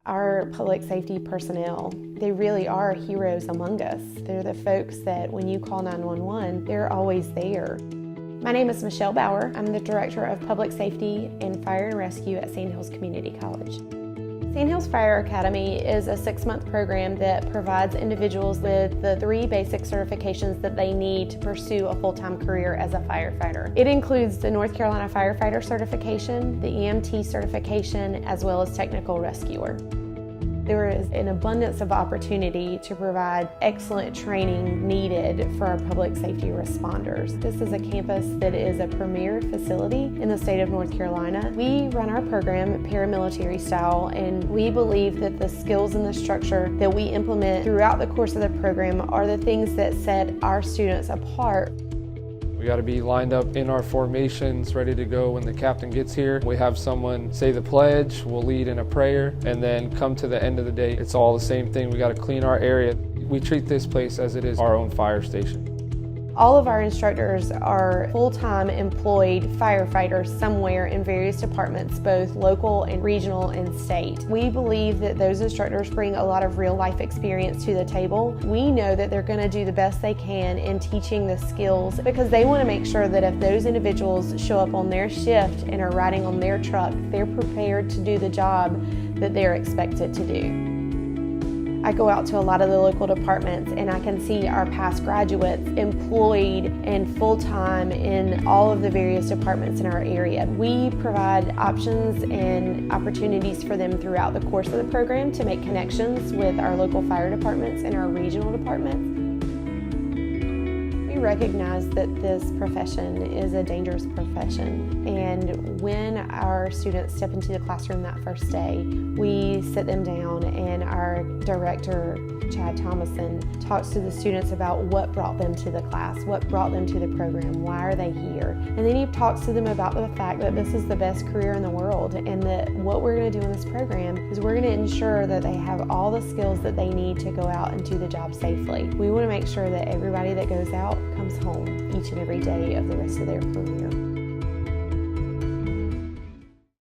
Our public safety personnel, they really are heroes among us. They're the folks that when you call 911, they're always there. My name is Michelle Bauer. I'm the Director of Public Safety and Fire and Rescue at Sandhills Community College. Sandhills Fire Academy is a 6-month program that provides individuals with the 3 basic certifications that they need to pursue a full-time career as a firefighter. It includes the North Carolina Firefighter Certification, the EMT certification, as well as Technical Rescuer. There is an abundance of opportunity to provide excellent training needed for our public safety responders. This is a campus that is a premier facility in the state of North Carolina. We run our program paramilitary style, and we believe that the skills and the structure that we implement throughout the course of the program are the things that set our students apart. We got to be lined up in our formations, ready to go when the captain gets here. We have someone say the pledge, we'll lead in a prayer, and then come to the end of the day, it's all the same thing. We got to clean our area. We treat this place as it is our own fire station. All of our instructors are full-time employed firefighters somewhere in various departments, both local and regional and state. We believe that those instructors bring a lot of real-life experience to the table. We know that they're going to do the best they can in teaching the skills because they want to make sure that if those individuals show up on their shift and are riding on their truck, they're prepared to do the job that they're expected to do. I go out to a lot of the local departments and I can see our past graduates employed and full-time in all of the various departments in our area. We provide options and opportunities for them throughout the course of the program to make connections with our local fire departments and our regional departments. We recognize that this profession is a dangerous profession, and when our students step into the classroom that first day, we sit them down and our director, Thomason, talks to the students about what brought them to the class, what brought them to the program, why are they here, and then he talks to them about the fact that this is the best career in the world and that what we're going to do in this program is we're going to ensure that they have all the skills that they need to go out and do the job safely. We want to make sure that everybody that goes out comes home each and every day of the rest of their career.